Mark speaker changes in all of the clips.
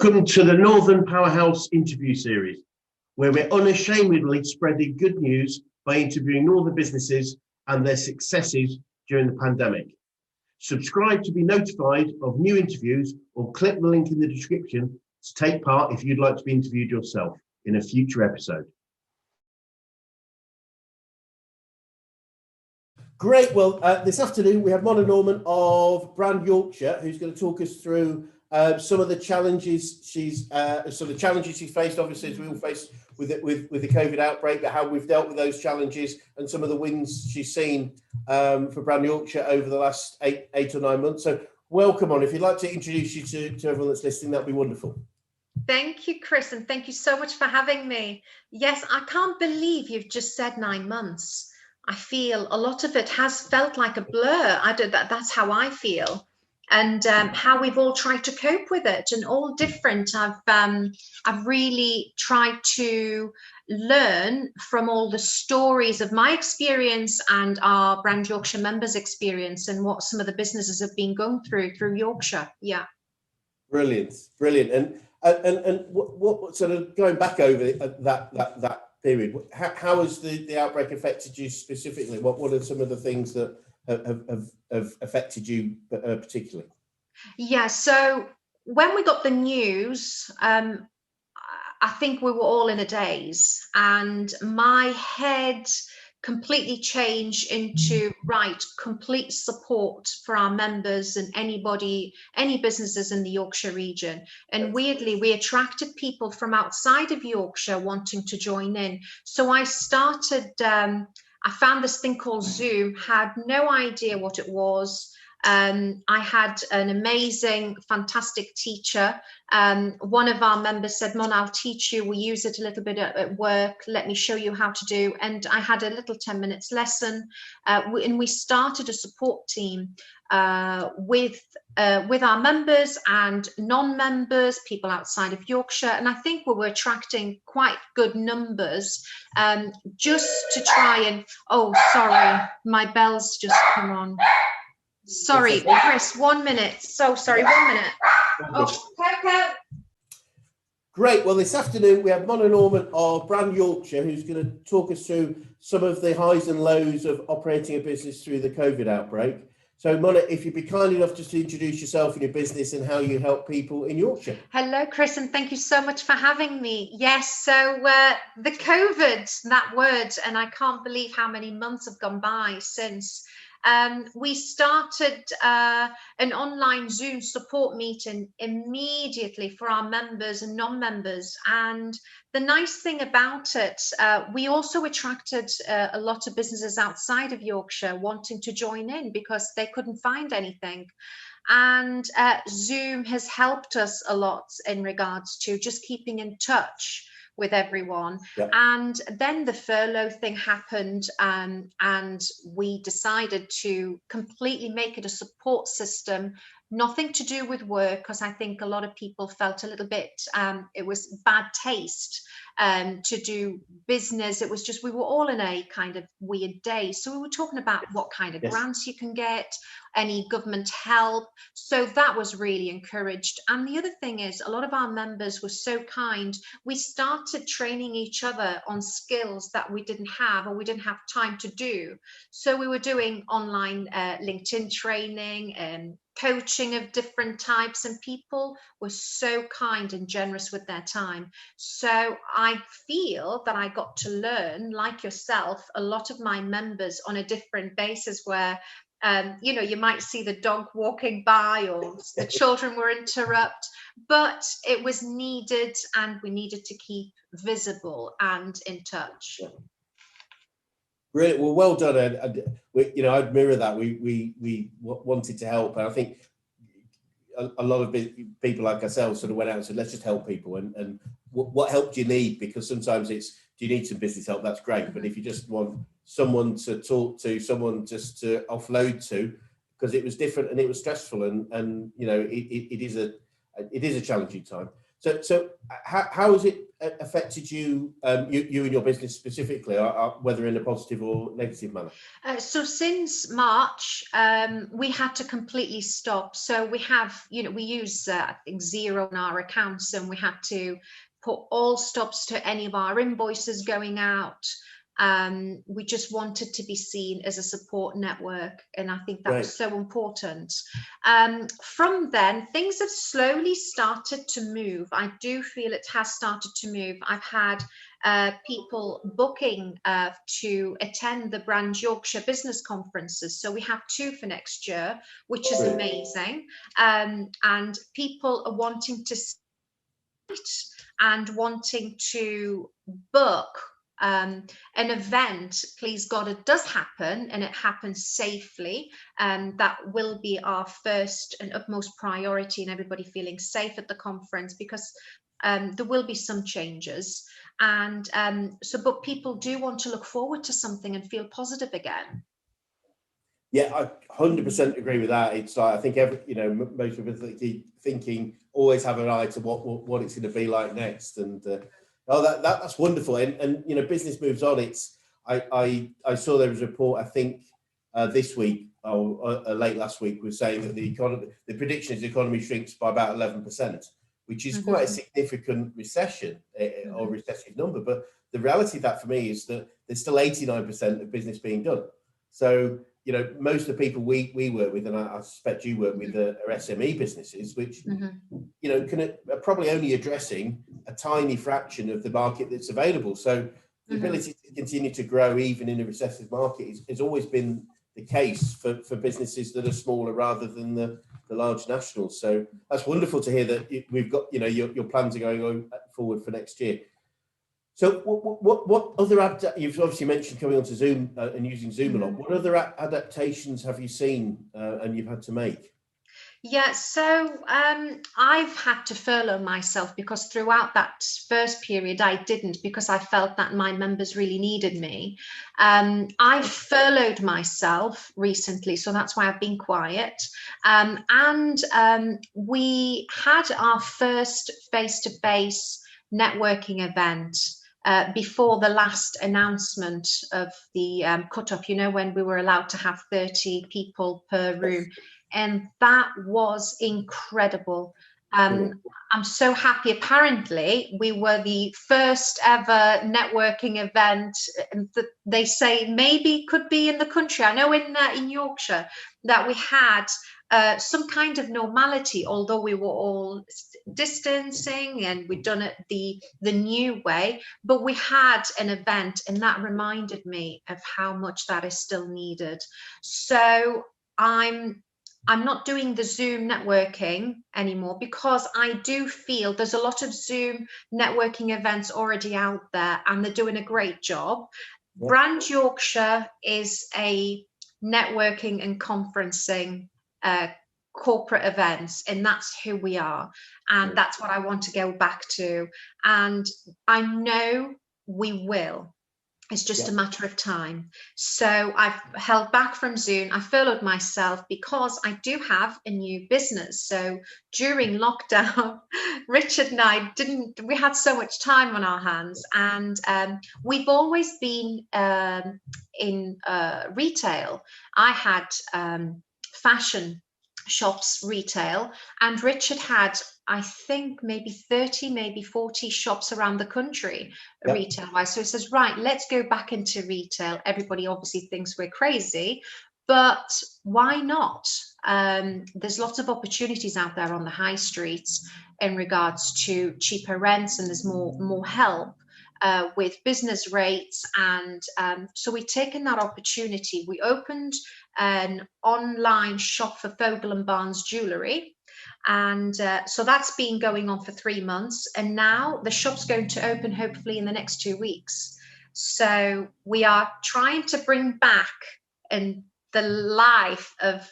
Speaker 1: Welcome to the Northern Powerhouse interview series, where we're unashamedly spreading good news by interviewing Northern businesses and their successes during the pandemic. Subscribe to be notified of new interviews or click the link in the description to take part if you'd like to be interviewed yourself in a future episode. Great. Well, this afternoon we have Mona Norman of Brand Yorkshire, who's going to talk us through some of the challenges she's faced, obviously, as we all face with the COVID outbreak, but how we've dealt with those challenges and some of the wins she's seen for Brand Yorkshire over the last eight or 9 months. So welcome on. If you'd like to introduce you to everyone that's listening, that'd be wonderful.
Speaker 2: Thank you, Chris, and thank you so much for having me. Yes, I can't believe you've just said 9 months. I feel a lot of it has felt like a blur. That's how I feel, and how we've all tried to cope with it, and all different. I've really tried to learn from all the stories of my experience and our Brand Yorkshire members' experience, and what some of the businesses have been going through Yorkshire. Yeah, brilliant.
Speaker 1: And what sort of going back over that period, how has the outbreak affected you specifically? What are some of the things that have affected you particularly?
Speaker 2: Yeah, so when we got the news, I think we were all in a daze, and my head completely changed into complete support for our members and any businesses in the Yorkshire region. And weirdly, we attracted people from outside of Yorkshire wanting to join in. So I started, I found this thing called Zoom, had no idea what it was. I had an amazing, fantastic teacher. One of our members said, Mon, I'll teach you. We use it a little bit at work. Let me show you how to do. And I had a little 10 minutes lesson. And we started a support team with our members and non-members, people outside of Yorkshire. And I think we were attracting quite good numbers just to try and, oh, sorry, my bell's just come on. Sorry, Chris, 1 minute. So sorry, 1 minute. Oh,
Speaker 1: Great. Well, this afternoon we have Mona Norman of Brand Yorkshire, who's going to talk us through some of the highs and lows of operating a business through the COVID outbreak. So, Mona, if you'd be kind enough just to introduce yourself and your business and how you help people in Yorkshire.
Speaker 2: Hello, Chris, and thank you so much for having me. Yes, so the COVID, that word, and I can't believe how many months have gone by since. We started an online Zoom support meeting immediately for our members and non-members. And the nice thing about it, we also attracted a lot of businesses outside of Yorkshire wanting to join in because they couldn't find anything. And Zoom has helped us a lot in regards to just keeping in touch with everyone. Yep. And then the furlough thing happened, and we decided to completely make it a support system, nothing to do with work, because I think a lot of people felt a little bit, it was bad taste to do business. It was just, we were all in a kind of weird day. So we were talking about what kind of grants you can get, any government help. So that was really encouraged. And the other thing is, a lot of our members were so kind. We started training each other on skills that we didn't have or we didn't have time to do. So we were doing online LinkedIn training and coaching of different types, and people were so kind and generous with their time. So I feel that I got to learn, like yourself, a lot of my members on a different basis where you know, you might see the dog walking by or the children were interrupted, but it was needed, and we needed to keep visible and in touch.
Speaker 1: Brilliant. Well, well done. And you know, I'd mirror that. We wanted to help, and I think a lot of people like ourselves sort of went out and said, let's just help people. And what help do you need? Because sometimes it's, do you need some business help? That's great. But if you just want someone to talk to, someone just to offload to, because it was different and it was stressful, and you know, it is a challenging time. So how has it affected you, you and your business specifically, whether in a positive or negative manner?
Speaker 2: So since March, we had to completely stop. So we have, we use, I think, zero in our accounts, and we had to put all stops to any of our invoices going out. We just wanted to be seen as a support network, and I think that was so important. From then, things have slowly started to move. I do feel it has started to move. I've had people booking to attend the Brand Yorkshire business conferences. So we have 2 for next year, which is amazing. And people are wanting to and wanting to book an event. Please God, it does happen, and it happens safely. That will be our first and utmost priority, and everybody feeling safe at the conference, because there will be some changes. And but people do want to look forward to something and feel positive again.
Speaker 1: Yeah, I 100% agree with that. It's like, I think most people thinking, always have an eye to what it's going to be like next. And that's wonderful. And business moves on. I saw there was a report, I think this week or late last week, was saying that the prediction is the economy shrinks by about 11%, which is quite a significant recession or recessive number. But the reality of that for me is that there's still 89% of business being done. So most of the people we work with, and I suspect you work with, are SME businesses, which are probably only addressing a tiny fraction of the market that's available. So the ability to continue to grow even in a recessive market has always been the case for businesses that are smaller rather than the large nationals. So that's wonderful to hear that we've got your plans are going forward for next year. So what other you've obviously mentioned coming onto Zoom and using Zoom a lot. What other adaptations have you seen and you've had to make?
Speaker 2: Yeah, so I've had to furlough myself, because throughout that first period I didn't, because I felt that my members really needed me. I furloughed myself recently, so that's why I've been quiet. And we had our first face-to-face networking event before the last announcement of the cut-off, when we were allowed to have 30 people per room. And that was incredible. I'm so happy. Apparently, we were the first ever networking event that they say maybe could be in the country. I know in Yorkshire that we had some kind of normality, although we were all distancing and we'd done it the new way. But we had an event, and that reminded me of how much that is still needed. So I'm not doing the Zoom networking anymore, because I do feel there's a lot of Zoom networking events already out there, and they're doing a great job. Yeah. Brand Yorkshire is a networking and conferencing corporate events, and that's who we are. And that's what I want to go back to. And I know we will. It's just a matter of time. So I've held back from Zoom. I furloughed myself because I do have a new business. So during lockdown, Richard and I we had so much time on our hands, and we've always been in retail. I had fashion shops retail, and Richard had, I think, maybe 30, maybe 40 shops around the country retail wise. So he says, right, let's go back into retail. Everybody obviously thinks we're crazy, but why not? There's lots of opportunities out there on the high streets in regards to cheaper rents, and there's more help with business rates. And so we've taken that opportunity. We opened an online shop for Fogel and Barnes jewellery, and so that's been going on for 3 months, and now the shop's going to open hopefully in the next 2 weeks. So we are trying to bring back the life of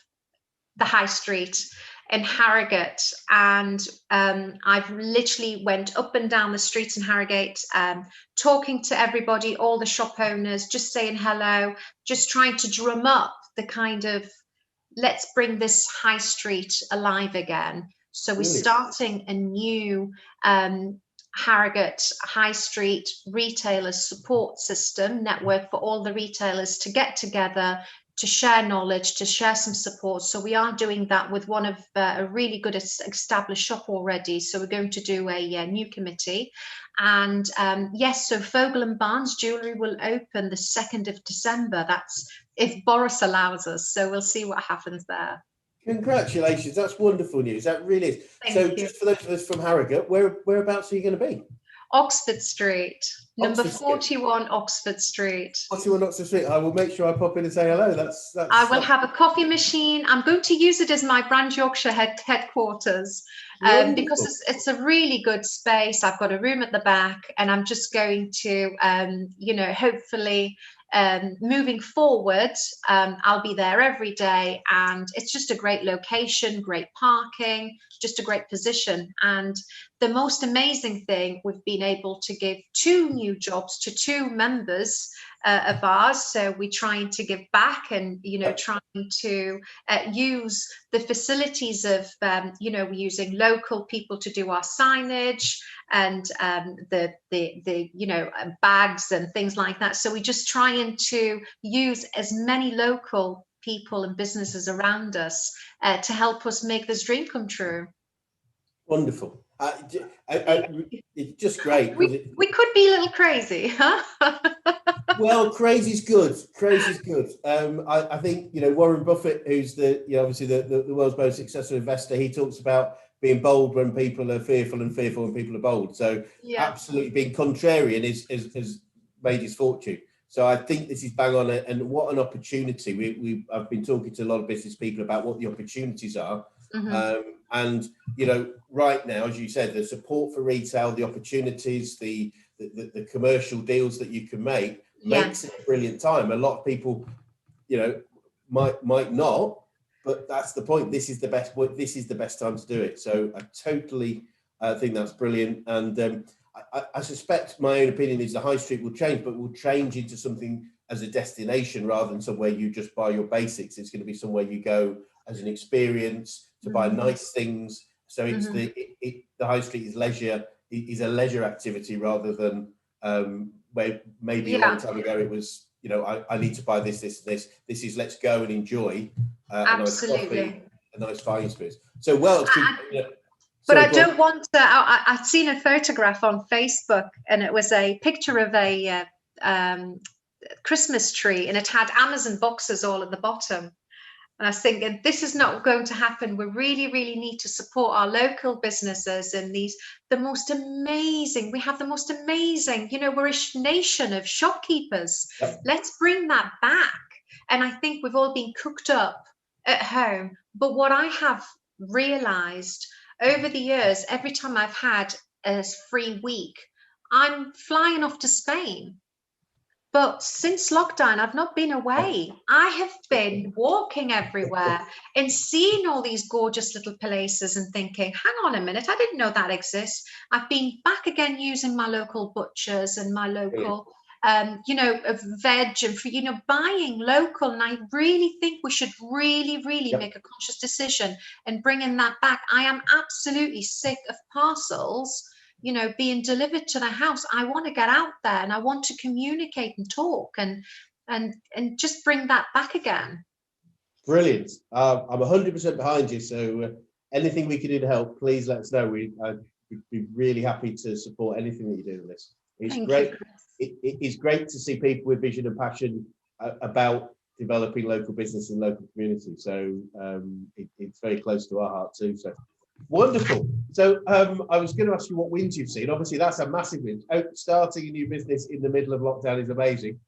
Speaker 2: the high street in Harrogate, and I've literally went up and down the streets in Harrogate, talking to everybody, all the shop owners, just saying hello, just trying to drum up the kind of, let's bring this high street alive again. So we're
Speaker 1: Brilliant.
Speaker 2: starting a new Harrogate High Street retailers support system network for all the retailers to get together, to share knowledge, to share some support. So we are doing that with one of a really good established shop already. So we're going to do a new committee. And yes, so Fogel and Barnes Jewellery will open the 2nd of December. That's if Boris allows us. So we'll see what happens there.
Speaker 1: Congratulations, that's wonderful news. That really is.
Speaker 2: Thank you.
Speaker 1: Just for those of us from Harrogate, whereabouts are you going to be?
Speaker 2: Oxford Street, number
Speaker 1: Oxford Street.
Speaker 2: 41 Oxford Street.
Speaker 1: 41 Oxford Street. I will make sure I pop in and say hello.
Speaker 2: I will have a coffee machine. I'm going to use it as my Brand Yorkshire headquarters because it's a really good space. I've got a room at the back, and I'm just going to, hopefully moving forward, I'll be there every day, and it's just a great location, great parking, just a great position. And the most amazing thing, we've been able to give 2 new jobs to 2 members of ours. So we're trying to give back, and trying to use the facilities of we're using local people to do our signage and the bags and things like that. So we're just trying to use as many local people and businesses around us to help us make this dream come true.
Speaker 1: Wonderful. It's just great.
Speaker 2: We could be a little crazy, huh?
Speaker 1: Well, crazy's good. Crazy's good. I think Warren Buffett, who's obviously the world's most successful investor, he talks about being bold when people are fearful and fearful when people are bold. So absolutely being contrarian has made his fortune. So I think this is bang on it, and what an opportunity. I've been talking to a lot of business people about what the opportunities are. Mm-hmm. And right now, as you said, the support for retail, the opportunities, the commercial deals that you can make makes it a brilliant time. A lot of people, might not, but that's the point. This is the best time to do it. So I totally think that's brilliant. And I suspect, my own opinion is the high street will change, but will change into something as a destination rather than somewhere you just buy your basics. It's going to be somewhere you go as an experience to buy nice things. So it's the high street is a leisure activity rather than where maybe a long time ago it was, I need to buy this. This is let's go and enjoy a nice coffee, a nice fighting spirit. So
Speaker 2: but I don't want to. I'd seen a photograph on Facebook, and it was a picture of a Christmas tree, and it had Amazon boxes all at the bottom. And I was thinking, this is not going to happen. We really, really need to support our local businesses and we have the most amazing, we're a nation of shopkeepers. Yep. Let's bring that back. And I think we've all been cooked up at home. But what I have realized over the years, every time I've had a free week, I'm flying off to Spain. But since lockdown, I've not been away. I have been walking everywhere and seeing all these gorgeous little places and thinking, hang on a minute, I didn't know that exists. I've been back again using my local butchers and my local, veg and, buying local. And I really think we should really make a conscious decision and bringing that back. I am absolutely sick of parcels being delivered to the house. I want to get out there and I want to communicate and talk and just bring that back again.
Speaker 1: Brilliant. I'm 100% behind you. So anything we can do to help, please let us know. I'd be really happy to support anything that you do in this. It's great. It's great to see people with vision and passion about developing local business and local community. So it's very close to our heart too. So wonderful. So I was going to ask you what wins you've seen. Obviously, that's a massive win. Starting a new business in the middle of lockdown is amazing.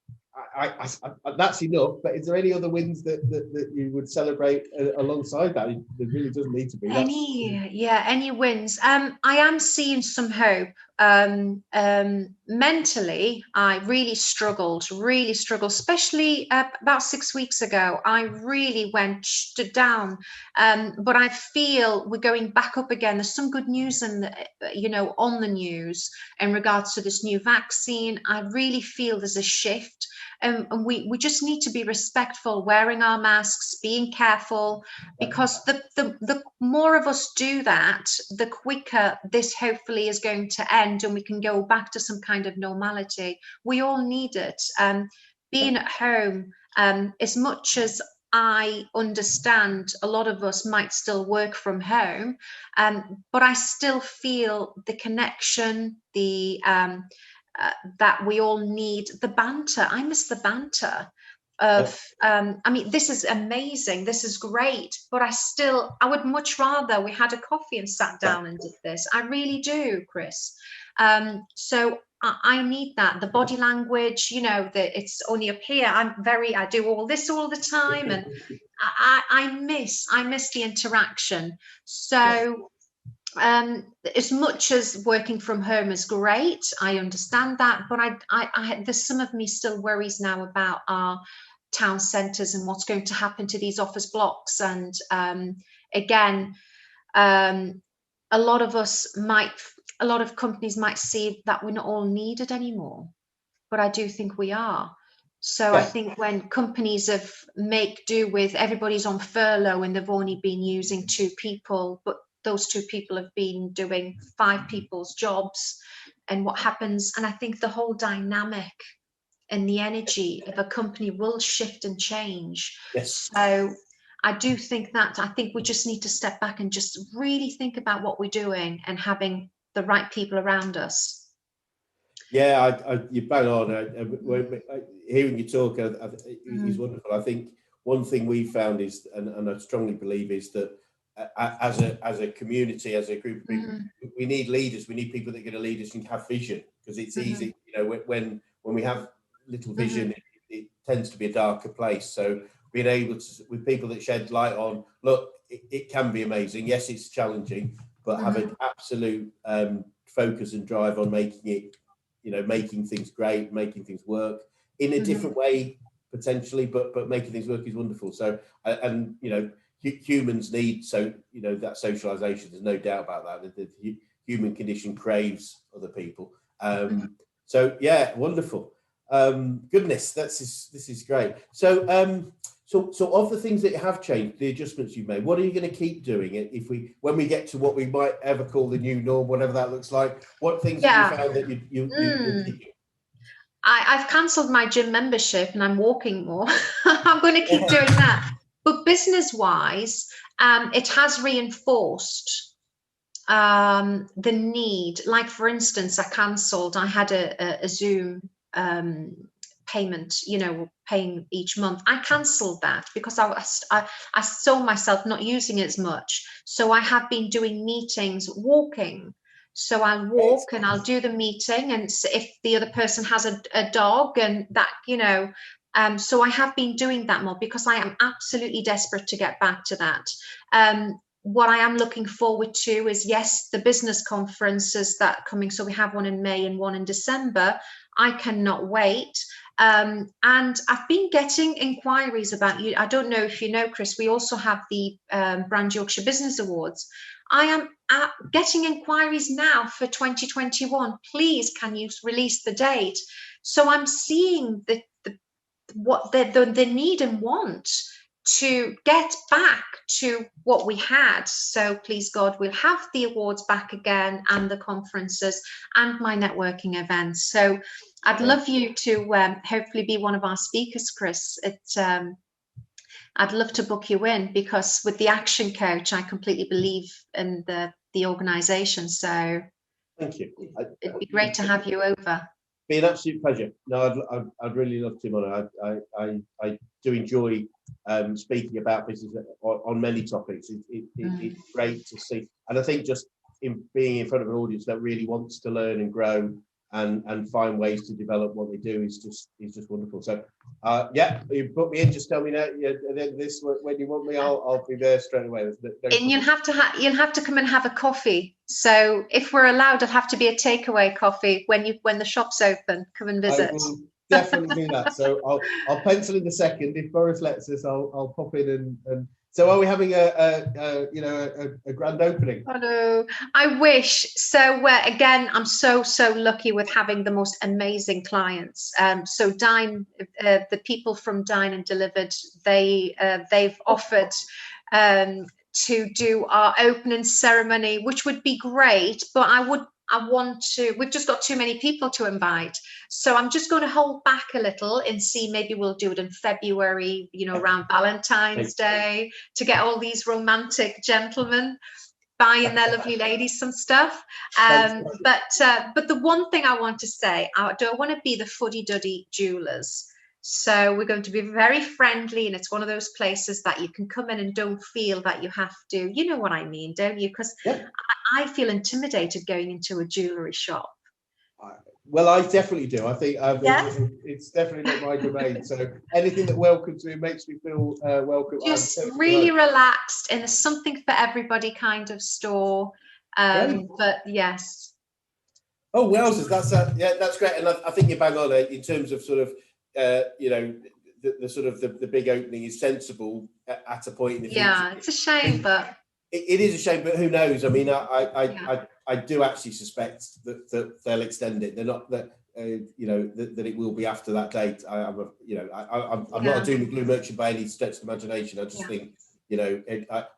Speaker 1: I that's enough. But is there any other wins that you would celebrate alongside that? There really doesn't need to be.
Speaker 2: Any wins. I am seeing some hope mentally, I really struggled, especially about 6 weeks ago. I really went down. But I feel we're going back up again. There's some good news on the news in regards to this new vaccine. I really feel there's a shift. And we just need to be respectful, wearing our masks, being careful, because the more of us do that, the quicker this hopefully is going to end and we can go back to some kind of normality. We all need it. Being at home, as much as I understand a lot of us might still work from home, but I still feel the connection, that we all need the banter. I miss the banter of, I mean, this is amazing, this is great, but I would much rather we had a coffee and sat down and did this. I really do, Chris. So I need that, the body language, that it's only up here. I do all this all the time, and I miss the interaction. So as much as working from home is great, I understand that, but there's some of me still worries now about our town centres and what's going to happen to these office blocks. And again, a lot of companies might see that we're not all needed anymore, but I do think we are. So I think when companies make do with everybody's on furlough and they've only been using 2 people, but those 2 people have been doing 5 people's jobs, and what happens, and I think the whole dynamic and the energy of a company will shift and change.
Speaker 1: Yes.
Speaker 2: So I do think we just need to step back and just really think about what we're doing and having the right people around us.
Speaker 1: Yeah, you bang on. Hearing you talk is wonderful. I think one thing we found is, and I strongly believe, is that as a community, as a group of people, we need leaders. We need people that are going to lead us and have vision, because it's easy, when we have little vision, it tends to be a darker place. So being able to, with people that shed light on, look, it can be amazing. Yes, it's challenging, but have an absolute focus and drive on making it, making things great, making things work in a different way potentially, but making things work is wonderful. So humans need, that socialization. There's no doubt about that. The human condition craves other people. So yeah, wonderful. Goodness, this is great. So so of the things that have changed, the adjustments you've made, what are you going to keep doing when we get to what we might ever call the new norm, whatever that looks like? What things have you found that you
Speaker 2: I've cancelled my gym membership and I'm walking more. I'm going to keep doing that. But business-wise, it has reinforced the need. Like, for instance, I had a Zoom payment, paying each month. I cancelled that because I saw myself not using it as much. So I have been doing meetings walking. So I'll walk and I'll do the meeting, and if the other person has a dog and that, so I have been doing that more because I am absolutely desperate to get back to that. What I am looking forward to is, yes, the business conferences that are coming. So we have one in May and one in December. I cannot wait. And I've been getting inquiries about you. I don't know if you know, Chris, we also have the Brand Yorkshire Business Awards. I am getting inquiries now for 2021. Please, can you release the date? So I'm seeing what the need and want to get back to what we had. So please God, we'll have the awards back again, and the conferences and my networking events. So I'd love you to hopefully be one of our speakers, Chris. I'd love to book you in, because with the Action Coach, I completely believe in the organisation. So
Speaker 1: thank you.
Speaker 2: It'd be great to have you over.
Speaker 1: Be an absolute pleasure. No, I'd really love to, Mona. I do enjoy speaking about business on many topics. It's great to see, and I think just in being in front of an audience that really wants to learn and grow, and find ways to develop what they do is just wonderful. So yeah, you put me in, just tell me now, yeah, this when you want me, I'll be there straight away.
Speaker 2: And you'll have to come and have a coffee. So if we're allowed, it'll have to be a takeaway coffee when the shop's open. Come and visit.
Speaker 1: I will definitely do that. So I'll pencil in the second. If Boris lets us, I'll pop in and so are we having a grand opening?
Speaker 2: Oh no, I wish. So again, I'm so lucky with having the most amazing clients. So Dine, the people from Dine and Delivered, they've offered to do our opening ceremony, which would be great, but we've just got too many people to invite. So I'm just going to hold back a little and see, maybe we'll do it in February, around Valentine's Day, to get all these romantic gentlemen buying their lovely ladies some stuff. But the one thing I want to say, I don't want to be the fuddy-duddy jewelers. So we're going to be very friendly, and it's one of those places that you can come in and don't feel that you have to. You know what I mean, don't you? Because I feel intimidated going into a jewellery shop.
Speaker 1: Well, I definitely do. I think it's definitely not my domain. So anything that welcomes me makes me feel welcome.
Speaker 2: Just really relaxed, and there's something for everybody kind of store. But yes.
Speaker 1: Oh, wowzers! That's great, and I think you're bang on in terms of sort of the sort of the big opening is sensible at a point in the future.
Speaker 2: Yeah, it's a shame, but
Speaker 1: it is a shame. But who knows? I mean, I do actually suspect that they'll extend it. They're not that that it will be after that date. I'm not a doom and gloom merchant by any stretch of the imagination. I just think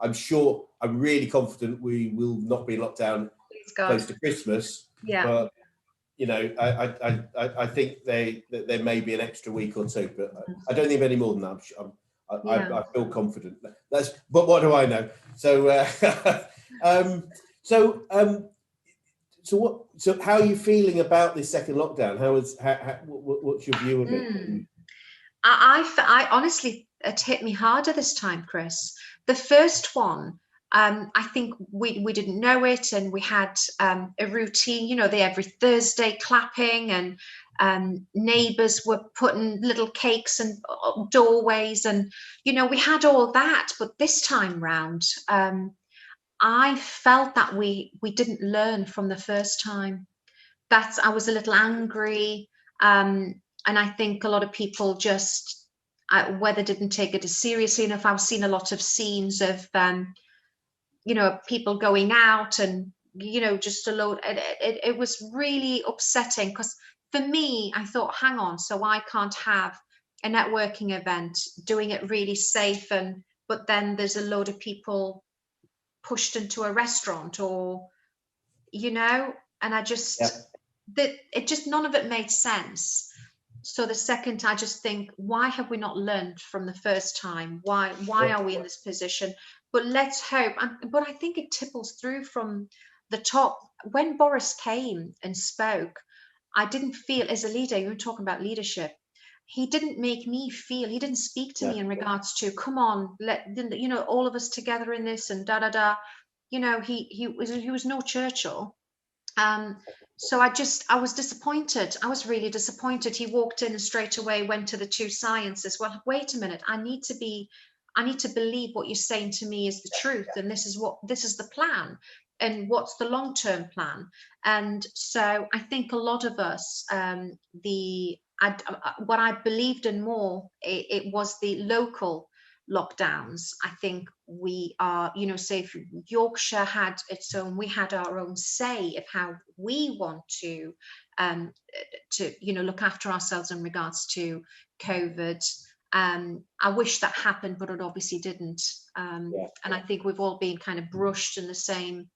Speaker 1: I'm sure, I'm really confident we will not be in lockdown close to Christmas.
Speaker 2: Yeah.
Speaker 1: But I think there may be an extra week or two, but I don't think any more than that. I feel confident. But what do I know? So so how are you feeling about this second lockdown? What's your view of it?
Speaker 2: I honestly, it hit me harder this time, Chris. The first one, I think we didn't know it, and we had a routine, they every Thursday clapping, and neighbours were putting little cakes in doorways, and we had all that. But this time round, I felt that we didn't learn from the first time. I was a little angry, and I think a lot of people just whether didn't take it as seriously enough. I've seen a lot of scenes of people going out, and just a load. It was really upsetting, because for me, I thought, hang on, so I can't have a networking event, doing it really safe, but then there's a load of people pushed into a restaurant, or and I just none of it made sense. So the second, I just think, why have we not learned from the first time? Why are we in this position? But let's hope. But I think it tipples through from the top. When Boris came and spoke, I didn't feel, as a leader, you were talking about leadership, he didn't make me feel, he didn't speak to me in regards to, come on, all of us together in this, and he was no Churchill. So I was disappointed. I was really disappointed. He walked in and straight away went to the two sciences. Well, wait a minute. I need to believe what you're saying to me is the truth, and this is the plan, and what's the long-term plan. And so I think a lot of us, what I believed in more, it was the local lockdowns. I think we are, say if Yorkshire had its own, we had our own say of how we want to look after ourselves in regards to COVID. I wish that happened, but it obviously didn't. And I think we've all been kind of brushed in the same.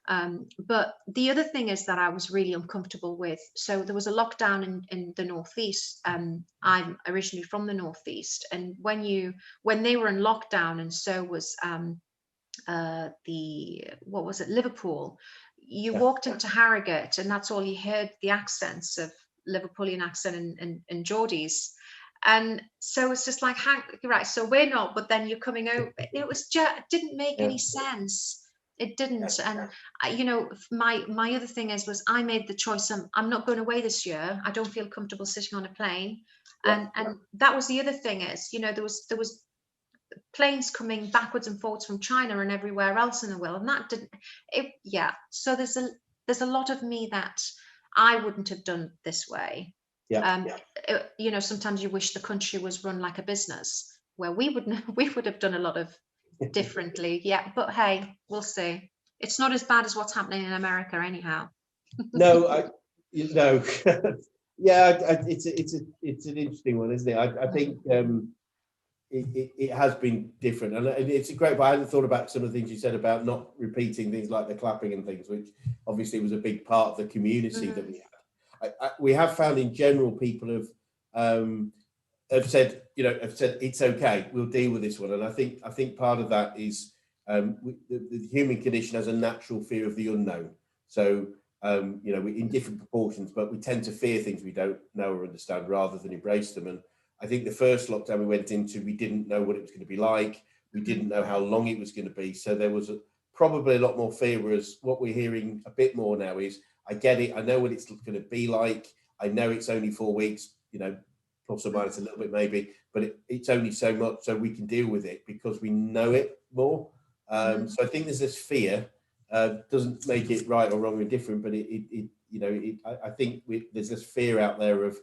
Speaker 2: But the other thing is that I was really uncomfortable with. So there was a lockdown in the northeast. I'm originally from the northeast, and when they were in lockdown, and so was Liverpool. You walked into Harrogate, and that's all you heard, the accents of Liverpoolian accent and Geordies. And so it's just like, right, so we're not, but then you're coming over. It was just didn't make any sense. It didn't. And you know, my other thing was I made the choice. I'm not going away this year. I don't feel comfortable sitting on a plane. And that was the other thing is, you know, there was planes coming backwards and forwards from China and everywhere else in the world, and that didn't. So there's a lot of me that I wouldn't have done this way. You know, sometimes you wish the country was run like a business where we would have done a lot of differently. But hey, we'll see. It's not as bad as what's happening in America anyhow.
Speaker 1: No, it's an interesting one, isn't it? I think it has been different, and it's a great. But I hadn't thought about some of the things you said about not repeating things like the clapping and things, which obviously was a big part of the community that we had. We have found in general people have said it's okay, we'll deal with this one, and I think part of that is the human condition has a natural fear of the unknown. So we in different proportions, but we tend to fear things we don't know or understand rather than embrace them. And I think the first lockdown we went into, we didn't know what it was going to be like. We didn't know how long it was going to be. So there was probably a lot more fear. Whereas what we're hearing a bit more now is, I get it. I know what it's going to be like. I know it's only 4 weeks, plus or minus a little bit maybe, but it's only so much, so we can deal with it because we know it more. So I think there's this fear. Doesn't make it right or wrong or different, but I think there's this fear out there of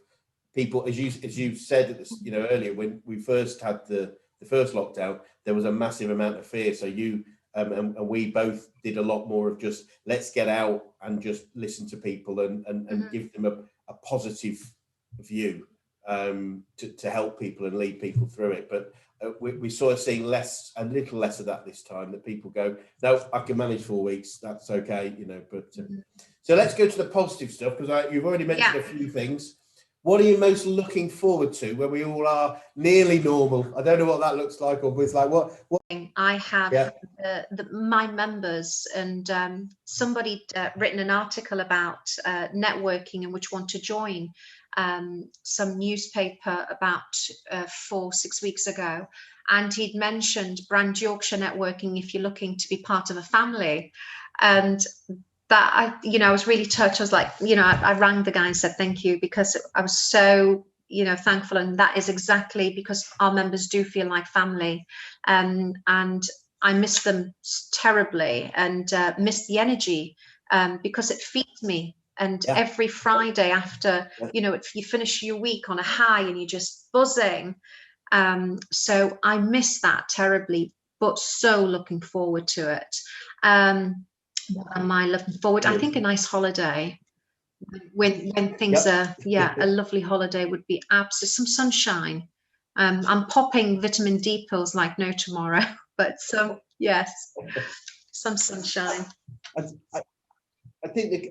Speaker 1: people, as you said earlier, when we first had the first lockdown, there was a massive amount of fear. So you and we both did a lot more of just let's get out and just listen to people and give them a positive view to help people and lead people through it. But we sort of seeing a little less of that this time, that people go, no, I can manage 4 weeks, that's okay, but so let's go to the positive stuff, because you've already mentioned a few things. What are you most looking forward to when we all are nearly normal? I don't know what that looks like, or it's like what
Speaker 2: I have my members, and somebody written an article about networking and which want to join some newspaper about 4-6 weeks ago, and he'd mentioned Brand Yorkshire networking if you're looking to be part of a family. And that I was really touched. I was like, I rang the guy and said thank you, because I was so thankful, and that is exactly because our members do feel like family, and I miss them terribly, and miss the energy, because it feeds me. And every Friday after, if you finish your week on a high and you're just buzzing, so I miss that terribly, but so looking forward to it. What am I looking forward? I think a nice holiday. When things are, a lovely holiday would be absolutely some sunshine. I'm popping vitamin D pills like no tomorrow, but some sunshine.
Speaker 1: I think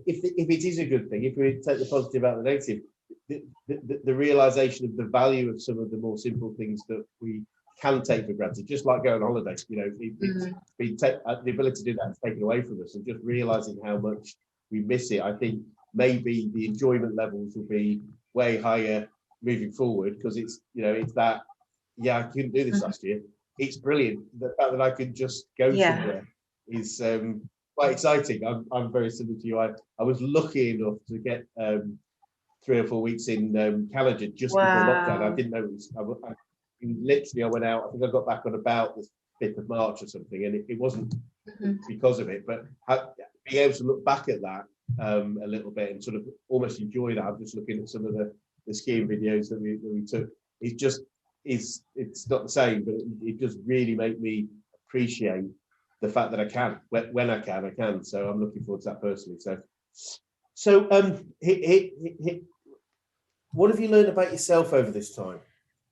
Speaker 1: if it is a good thing, if we take the positive out of the negative, the realization of the value of some of the more simple things that we can take for granted, just like going on holiday, the ability to do that is taken away from us, and just realizing how much we miss it. I think maybe the enjoyment levels will be way higher moving forward, because it's that I couldn't do this last year. It's brilliant. The fact that I could just go somewhere is quite exciting. I'm very similar to you. I was lucky enough to get 3 or 4 weeks in Canada just before lockdown. I didn't know it was. I went out. I think I got back on about the 5th of March or something, and it wasn't because of it. But being able to look back at that a little bit and sort of almost enjoy that. I'm just looking at some of the skiing videos that we took. It's not the same, but it does really make me appreciate the fact that I can. When I can. So I'm looking forward to that personally. So what have you learned about yourself over this time?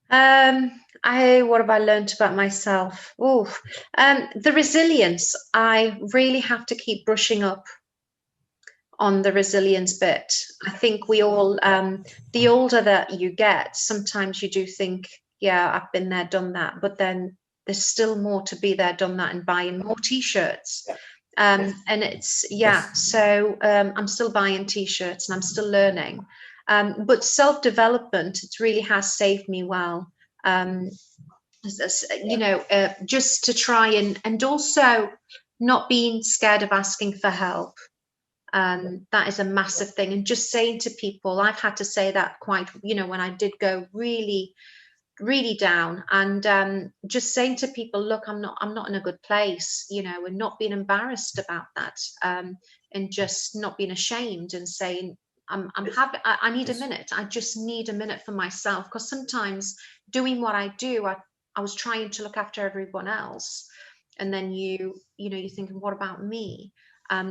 Speaker 2: What have I learned about myself? The resilience. I really have to keep brushing up on the resilience bit. I think we all, the older that you get, sometimes you do think, I've been there, done that, but then there's still more to be there, done that, and buying more t-shirts. And it's, so I'm still buying t-shirts and I'm still learning. But self-development, it really has saved me well. Just to try and also not being scared of asking for help. That is a massive thing. And just saying to people, I've had to say that quite, when I did go really, really down, and just saying to people, look, I'm not in a good place, and not being embarrassed about that, and just not being ashamed, and saying, I'm happy. I need a minute. I just need a minute for myself, because sometimes doing what I do, I was trying to look after everyone else, and then you're thinking, what about me?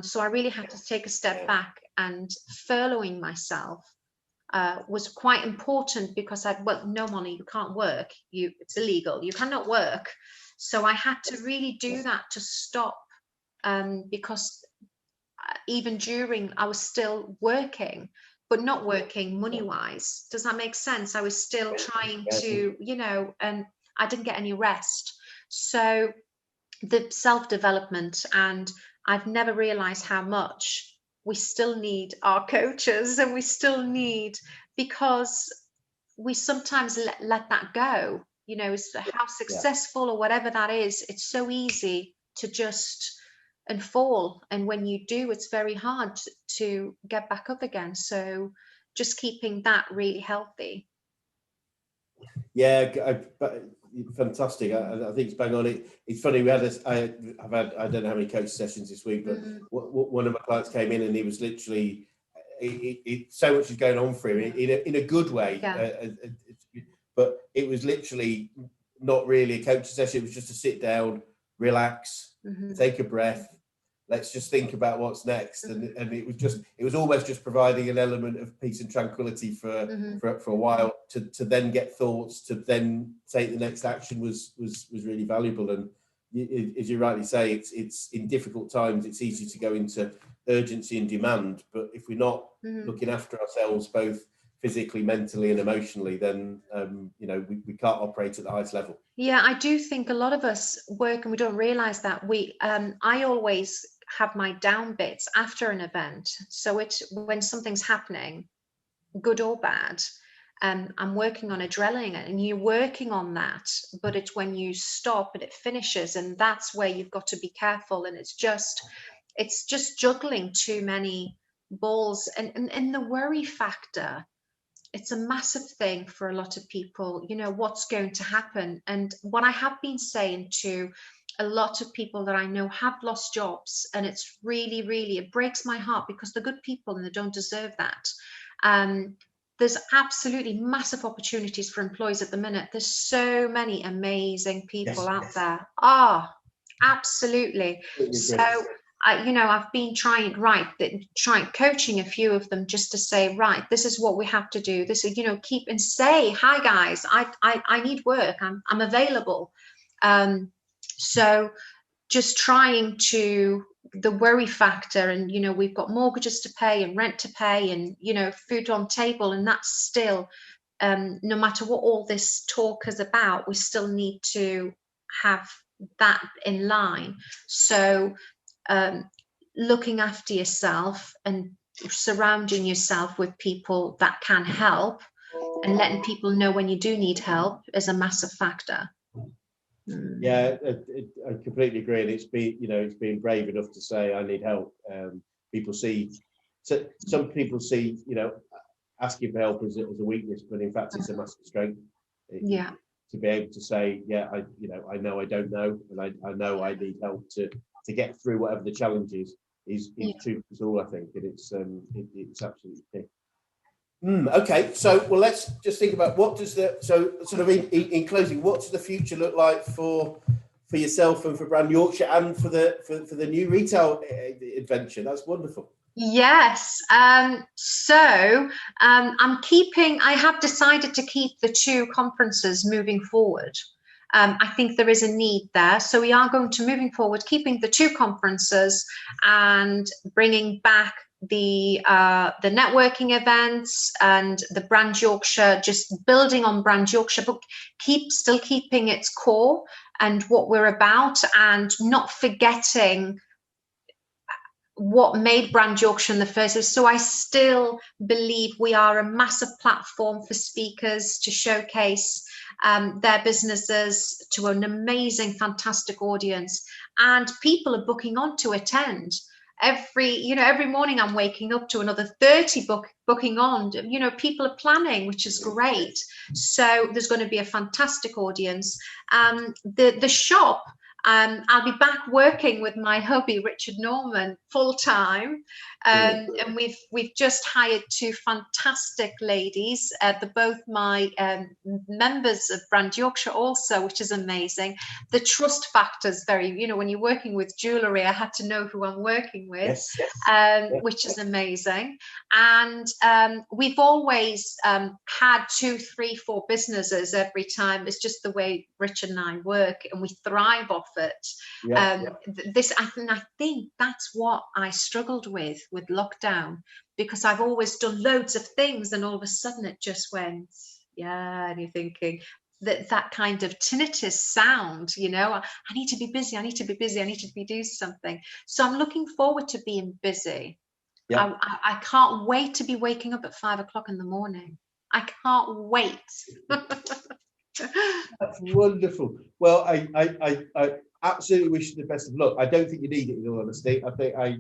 Speaker 2: So I really had to take a step back, and furloughing myself was quite important, because no, Molly, you can't work. It's illegal. You cannot work. So I had to really do that to stop, because even during, I was still working, but not working money-wise. Does that make sense? I was still trying to, and I didn't get any rest. So the self-development, and I've never realized how much we still need our coaches, and we still need, because we sometimes let that go, how successful or whatever that is, it's so easy to just and fall, and when you do, it's very hard to get back up again. So just keeping that really healthy.
Speaker 1: Yeah, fantastic. I think it's bang on. It's funny, we had this. I don't know how many coach sessions this week, but one of my clients came in, and he was literally, so much is going on for him in a good way.
Speaker 2: Yeah.
Speaker 1: But it was literally not really a coaching session. It was just to sit down, relax, take a breath. Let's just think about what's next. And it was almost just providing an element of peace and tranquility for a while, to then get thoughts, to then take the next action was really valuable. And as you rightly say, it's in difficult times, it's easy to go into urgency and demand. But if we're not looking after ourselves, both physically, mentally and emotionally, then we can't operate at the highest level.
Speaker 2: Yeah, I do think a lot of us work and we don't realize that. I always have my down bits after an event. So when something's happening, good or bad, I'm working on adrenaline, and you're working on that, but it's when you stop and it finishes, and that's where you've got to be careful. And it's just juggling too many balls, and the worry factor, it's a massive thing for a lot of people, what's going to happen. And what I have been saying to a lot of people that I know have lost jobs, and it's really, really, it breaks my heart, because they're good people and they don't deserve that. There's absolutely massive opportunities for employees at the minute. There's so many amazing people out there. Absolutely. So I've been trying coaching a few of them, just to say, right, this is what we have to do. This is, keep and say, hi guys, I need work. I'm available. So just trying to, the worry factor, and we've got mortgages to pay and rent to pay, and food on table, and that's still, no matter what all this talk is about, we still need to have that in line. So looking after yourself and surrounding yourself with people that can help, and letting people know when you do need help, is a massive factor.
Speaker 1: Yeah, I completely agree. And it's being brave enough to say, I need help. Some people see, asking for help as a weakness, but in fact it's a massive strength. To be able to say, I know I don't know, and I know I need help to get through whatever the challenge is true for us all, I think. And it's absolutely key. Okay, so let's just think about in closing, what does the future look like for yourself and for Brand Yorkshire, and for the new retail adventure? That's wonderful.
Speaker 2: Yes. So I have decided to keep the 2 conferences moving forward. I think there is a need there. So we are going to, moving forward, keeping the 2 conferences and bringing back the networking events and the Brand Yorkshire, just building on Brand Yorkshire, but still keeping its core and what we're about, and not forgetting what made Brand Yorkshire in the first place. So I still believe we are a massive platform for speakers to showcase their businesses to an amazing, fantastic audience, and people are booking on to attend. Every morning I'm waking up to another 30 booking on. People are planning, which is great. So there's going to be a fantastic audience. The shop, I'll be back working with my hubby Richard Norman full time, and we've just hired two fantastic ladies. They're both my members of Brand Yorkshire also, which is amazing. The trust factor is very, when you're working with jewellery, I had to know who I'm working with, which is amazing. And we've always had 2, 3, 4 businesses every time. It's just the way Richard and I work, and we thrive off it. I think that's what I struggled with lockdown, because I've always done loads of things, and all of a sudden it just went, and you're thinking that kind of tinnitus sound, I need to be busy, I need to be busy, I need to be doing something. So I'm looking forward to being busy. I can't wait to be waking up at 5 o'clock in the morning. I can't wait.
Speaker 1: That's wonderful. Well, I absolutely wish you the best of luck. I don't think you need it, in all honesty. I think I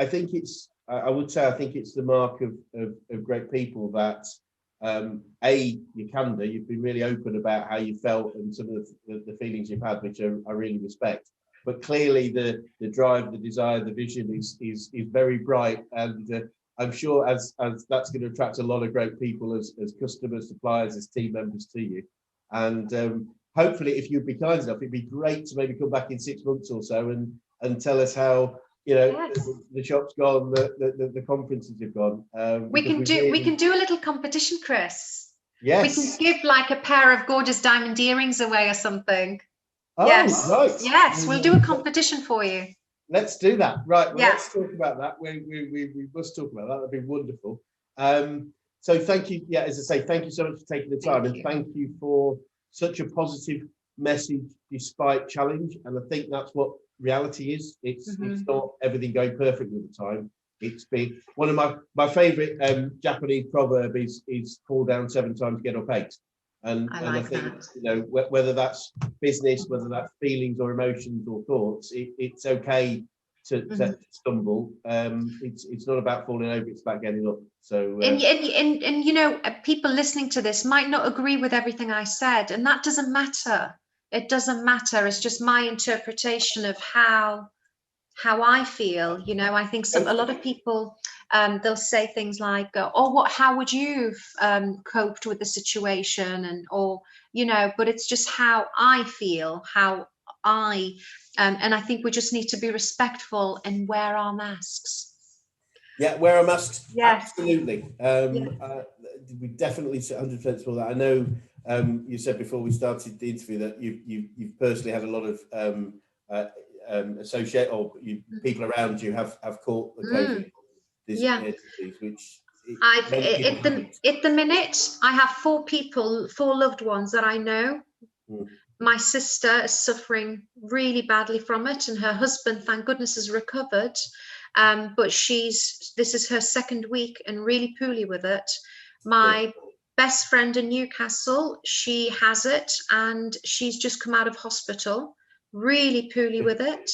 Speaker 1: think it's, I would say, I think it's the mark of great people that you've been really open about how you felt and some of the feelings you've had, which I really respect. But clearly the drive, the desire, the vision is very bright, and I'm sure as that's going to attract a lot of great people as customers, suppliers, as team members to you. And hopefully, if you'd be kind enough, it'd be great to maybe come back in 6 months or so and tell us how the shop's gone, the conferences have gone.
Speaker 2: We can do a little competition, Chris.
Speaker 1: Yes.
Speaker 2: We can give like a pair of gorgeous diamond earrings away or something.
Speaker 1: Oh,
Speaker 2: yes.
Speaker 1: Right.
Speaker 2: Yes, we'll do a competition for you.
Speaker 1: Let's do that. Right. Well, let's talk about that. We must talk about that. That'd be wonderful. So thank you. Yeah, as I say, thank you so much for taking the time, and thank you for such a positive message despite challenge. And I think that's what reality is. It's not everything going perfectly all the time. It's been one of my favorite Japanese proverb is fall down 7 times, get up 8. And I think whether that's business, whether that's feelings or emotions or thoughts, it's okay to stumble. It's not about falling over; it's about getting up. So
Speaker 2: and people listening to this might not agree with everything I said, and that doesn't matter. It doesn't matter. It's just my interpretation of how I feel. I think a lot of people they'll say things like, how would you have coped with the situation, but it's just how I feel, and I think we just need to be respectful and wear our masks.
Speaker 1: Yeah, wear our masks.
Speaker 2: Yes.
Speaker 1: Absolutely. We definitely 100% for that. I know you said before we started the interview that you've personally had a lot of associate or people around you have caught the COVID disease, which
Speaker 2: at the minute I have 4 loved ones that I know. My sister is suffering really badly from it, and her husband, thank goodness, has recovered, but this is her 2nd week and really poorly with it. My best friend in Newcastle, she has it, and she's just come out of hospital, really poorly with it.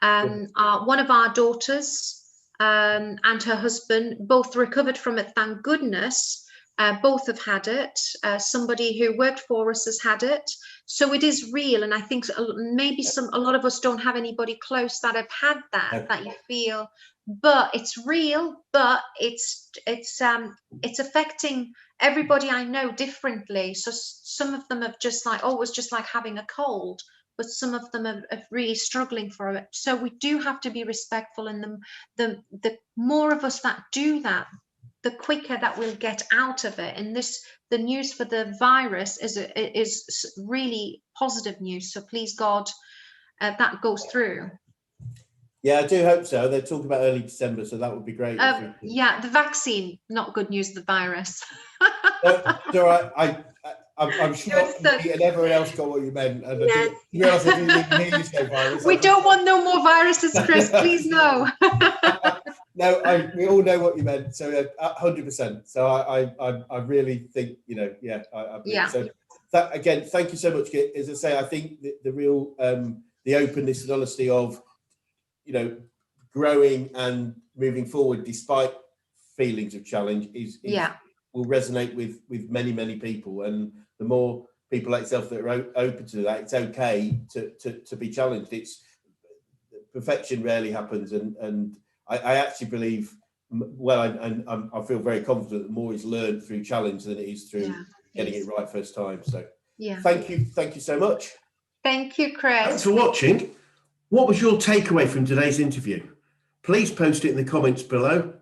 Speaker 2: One of our daughters and her husband both recovered from it, thank goodness. Both have had it. Somebody who worked for us has had it. So it is real, and I think maybe a lot of us don't have anybody close that have had that you feel, but it's real. But it's affecting everybody I know differently. So some of them have just like, it was just like having a cold, but some of them are really struggling for it. So we do have to be respectful, and the more of us that do that, the quicker that we'll get out of it. And the news for the virus is really positive news. So please God, that goes through.
Speaker 1: Yeah, I do hope so. They talk about early December, so that would be great.
Speaker 2: Yeah, the vaccine, not good news. The virus.
Speaker 1: It's all right. I'm sure me and everyone else got what you meant. And I didn't even hear you say virus.
Speaker 2: We don't want no more viruses, Chris. Please no.
Speaker 1: No, we all know what you meant. So 100%. So I really think, you know, yeah, I believe.
Speaker 2: Yeah.
Speaker 1: So that, again, thank you so much. As I say, I think the real, the openness and honesty of, you know, growing and moving forward despite feelings of challenge is will resonate with many people. And the more people like yourself that are open to that, it's okay to be challenged. It's perfection rarely happens, and I actually believe, well, I feel very confident that more is learned through challenge than it is through getting it right first time. So thank you so much.
Speaker 2: Thank you, Chris.
Speaker 1: Thanks for watching. What was your takeaway from today's interview? Please post it in the comments below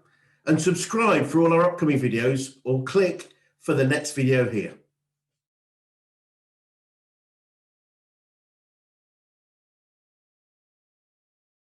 Speaker 1: and subscribe for all our upcoming videos, or click for the next video here.